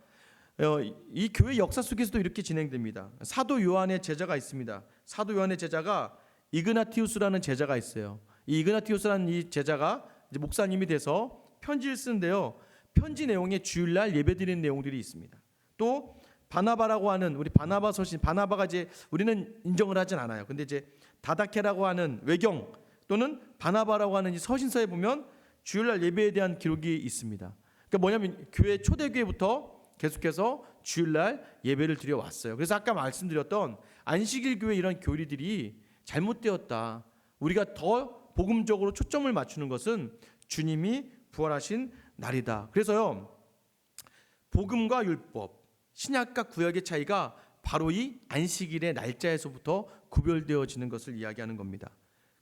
이 교회 역사 속에서도 이렇게 진행됩니다. 사도 요한의 제자가 있습니다. 사도 요한의 제자가 이그나티우스라는 제자가 있어요. 이 이그나티우스라는 이 제자가 이제 목사님이 돼서 편지를 쓰는데요, 편지 내용에 주일날 예배드리는 내용들이 있습니다. 또 바나바라고 하는, 우리 바나바 서신, 바나바가 이제 우리는 인정을 하진 않아요. 근데 이제 다다케라고 하는 외경 또는 바나바라고 하는 이 서신서에 보면 주일날 예배에 대한 기록이 있습니다. 그러니까 뭐냐면 교회 초대교회부터 계속해서 주일날 예배를 드려 왔어요. 그래서 아까 말씀드렸던 안식일 교회 이런 교리들이 잘못되었다. 우리가 더 복음적으로 초점을 맞추는 것은 주님이 부활하신 날이다. 그래서요, 복음과 율법, 신약과 구약의 차이가 바로 이 안식일의 날짜에서부터 구별되어지는 것을 이야기하는 겁니다.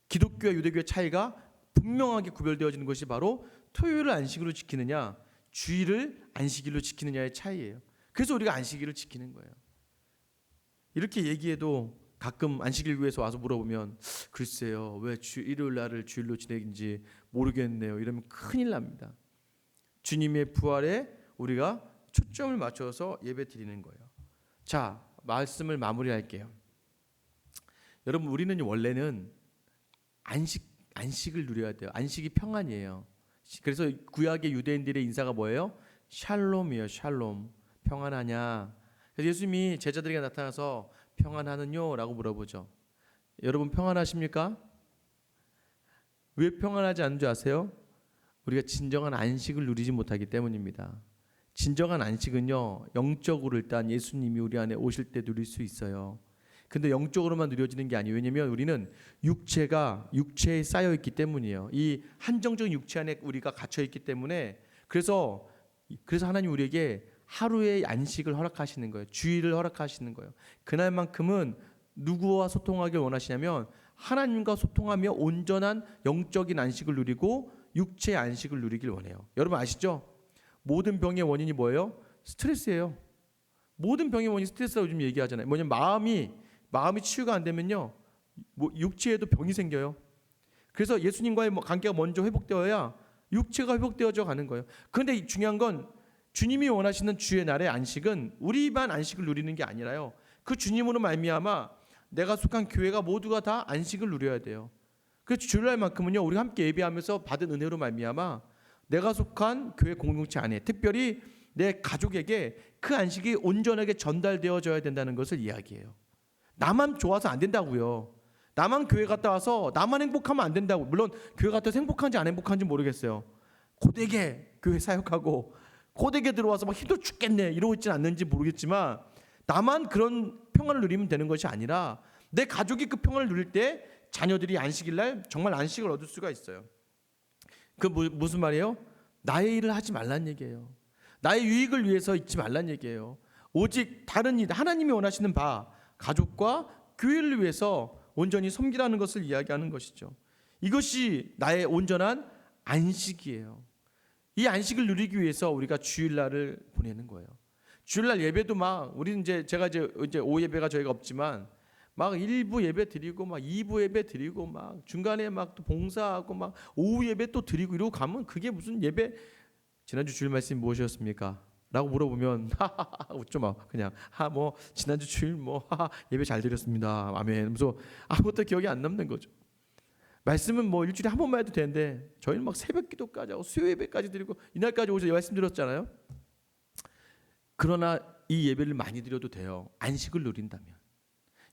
기독교와 유대교의 차이가 분명하게 구별되어지는 것이 바로 토요일을 안식일로 지키느냐, 주일을 안식일로 지키느냐의 차이예요. 그래서 우리가 안식일을 지키는 거예요. 이렇게 얘기해도 가끔 안식일 교회에서 와서 물어보면 글쎄요, 왜 일요일 날을 주일로 지내는지 모르겠네요. 이러면 큰일 납니다. 주님의 부활에 우리가 초점을 맞춰서 예배 드리는 거예요. 자, 말씀을 마무리할게요. 여러분, 우리는 원래는 안식을 누려야 돼요. 안식이 평안이에요. 그래서 구약의 유대인들의 인사가 뭐예요? 샬롬이에요. 샬롬. 평안하냐? 그래서 예수님이 제자들에게 나타나서 평안하느뇨? 라고 물어보죠. 여러분 평안하십니까? 왜 평안하지 않은 줄 아세요? 우리가 진정한 안식을 누리지 못하기 때문입니다. 진정한 안식은요, 영적으로 일단 예수님이 우리 안에 오실 때 누릴 수 있어요. 근데 영적으로만 누려지는 게 아니에요. 왜냐면 우리는 육체에 쌓여 있기 때문이에요. 이 한정적인 육체 안에 우리가 갇혀 있기 때문에 그래서 하나님 우리에게 하루의 안식을 허락하시는 거예요. 주일을 허락하시는 거예요. 그날만큼은 누구와 소통하길 원하시냐면 하나님과 소통하며 온전한 영적인 안식을 누리고 육체의 안식을 누리길 원해요. 여러분 아시죠? 모든 병의 원인이 뭐예요? 스트레스예요. 모든 병의 원인이 스트레스라고 요즘 얘기하잖아요. 뭐냐면 마음이 치유가 안 되면요, 육체에도 병이 생겨요. 그래서 예수님과의 관계가 먼저 회복되어야 육체가 회복되어져 가는 거예요. 그런데 중요한 건 주님이 원하시는 주의 날의 안식은 우리만 안식을 누리는 게 아니라요, 그 주님으로 말미암아 내가 속한 교회가 모두가 다 안식을 누려야 돼요. 그래서 주일날만큼은요, 우리가 함께 예배하면서 받은 은혜로 말미암아 내가 속한 교회 공동체 안에, 특별히 내 가족에게 그 안식이 온전하게 전달되어져야 된다는 것을 이야기해요. 나만 좋아서 안 된다고요. 나만 교회 갔다 와서 나만 행복하면 안 된다고. 물론 교회 갔다 와서 행복한지 안 행복한지 모르겠어요. 고되게 교회 사역하고 고되게 들어와서 막 힘들어 죽겠네 이러고 있지는 않는지 모르겠지만, 나만 그런 평안을 누리면 되는 것이 아니라 내 가족이 그 평안을 누릴 때 자녀들이 안식일 날 정말 안식을 얻을 수가 있어요. 그 무슨 말이에요? 나의 일을 하지 말란 얘기예요. 나의 유익을 위해서 있지 말란 얘기예요. 오직 다른 일, 하나님이 원하시는 바 가족과 교회를 위해서 온전히 섬기라는 것을 이야기하는 것이죠. 이것이 나의 온전한 안식이에요. 이 안식을 누리기 위해서 우리가 주일날을 보내는 거예요. 주일날 예배도 우리는 제가 오후 예배가 저희가 없지만 막 1부 예배 드리고 막 2부 예배 드리고 막 중간에 막 또 봉사하고 막 오후 예배 또 드리고 이러고 가면 그게 무슨 예배. 지난주 주일 말씀이 무엇이었습니까? 라고 물어보면 웃죠 막 그냥 지난주 주일 예배 잘 드렸습니다. 아멘. 그래서 아무것도 기억이 안 남는 거죠. 말씀은 일주일에 한 번만 해도 되는데 저희는 막 새벽 기도까지 하고 수요 예배까지 드리고 이날까지 오셔서 말씀드렸잖아요. 그러나 이 예배를 많이 드려도 돼요. 안식을 누린다면.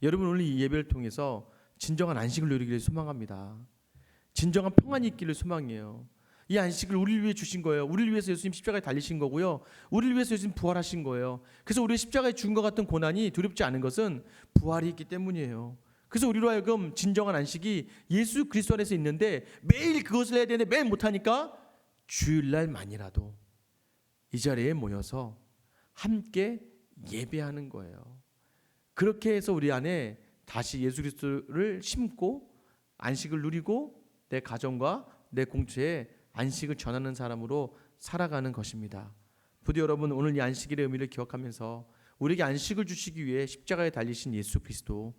여러분 오늘 이 예배를 통해서 진정한 안식을 누리기를 소망합니다. 진정한 평안이 있기를 소망해요. 이 안식을 우리를 위해 주신 거예요. 우리를 위해서 예수님 십자가에 달리신 거고요. 우리를 위해서 예수님 부활하신 거예요. 그래서 우리 십자가에 죽은 것 같은 고난이 두렵지 않은 것은 부활이 있기 때문이에요. 그래서 우리로 하여금 진정한 안식이 예수 그리스도 안에서 있는데 매일 그것을 해야 되는데 매일 못하니까 주일날만이라도 이 자리에 모여서 함께 예배하는 거예요. 그렇게 해서 우리 안에 다시 예수 그리스도를 심고 안식을 누리고 내 가정과 내 공동체에 안식을 전하는 사람으로 살아가는 것입니다. 부디 여러분 오늘 이 안식일의 의미를 기억하면서 우리에게 안식을 주시기 위해 십자가에 달리신 예수 그리스도,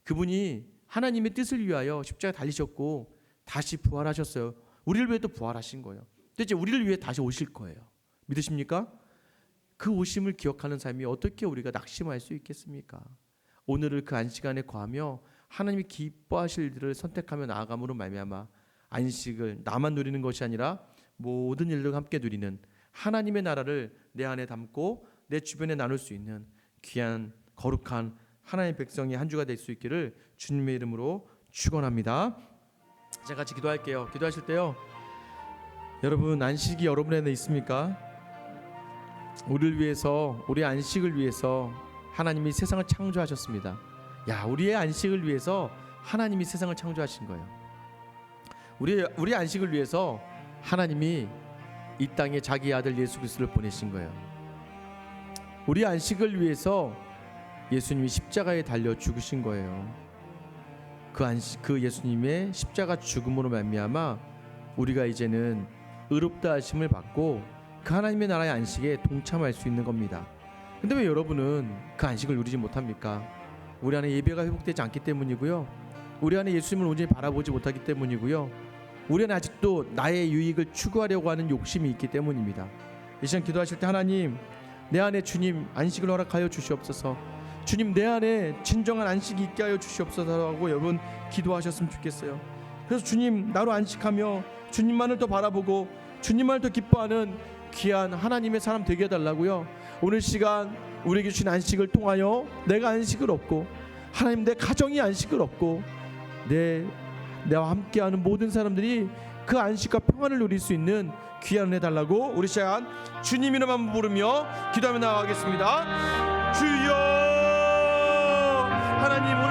그분이 하나님의 뜻을 위하여 십자가에 달리셨고 다시 부활하셨어요. 우리를 위해 또 부활하신 거예요. 또 이제 우리를 위해 다시 오실 거예요. 믿으십니까? 그 오심을 기억하는 삶이 어떻게 우리가 낙심할 수 있겠습니까? 오늘을 그 안식안에 거하며 하나님이 기뻐하실 일들을 선택하며 나아감으로 말미암아 안식을 나만 누리는 것이 아니라 모든 일들과 함께 누리는 하나님의 나라를 내 안에 담고 내 주변에 나눌 수 있는 귀한 거룩한 하나님의 백성의 한 주가 될 수 있기를 주님의 이름으로 축원합니다. 자, 같이 기도할게요. 기도하실 때요, 여러분 안식이 여러분 안에 있습니까? 우리를 위해서, 우리의 안식을 위해서 하나님이 세상을 창조하셨습니다. 야, 우리의 안식을 위해서 하나님이 세상을 창조하신 거예요. 우리 안식을 위해서 하나님이 이 땅에 자기 아들 예수 그리스도를 보내신 거예요. 우리 안식을 위해서 예수님이 십자가에 달려 죽으신 거예요. 그 예수님의 십자가 죽음으로 말미암아 우리가 이제는 의롭다 하심을 받고 그 하나님의 나라의 안식에 동참할 수 있는 겁니다. 근데 왜 여러분은 그 안식을 누리지 못합니까? 우리 안에 예배가 회복되지 않기 때문이고요, 우리 안에 예수님을 온전히 바라보지 못하기 때문이고요, 우리 안에 아직도 나의 유익을 추구하려고 하는 욕심이 있기 때문입니다. 이 시간 기도하실 때 하나님, 내 안에 주님 안식을 허락하여 주시옵소서, 주님 내 안에 진정한 안식이 있게 하여 주시옵소서라고 여러분 기도하셨으면 좋겠어요. 그래서 주님 나로 안식하며 주님만을 더 바라보고 주님만을 더 기뻐하는 귀한 하나님의 사람 되게 해달라고요. 오늘 시간 우리에게 주신 안식을 통하여 내가 안식을 얻고 하나님 내 가정이 안식을 얻고 내와 함께하는 모든 사람들이 그 안식과 평안을 누릴 수 있는 귀한 은혜 달라고 우리 시간 주님 이름 한번 부르며 기도하며 나아가겠습니다. 주여, 하나님 오늘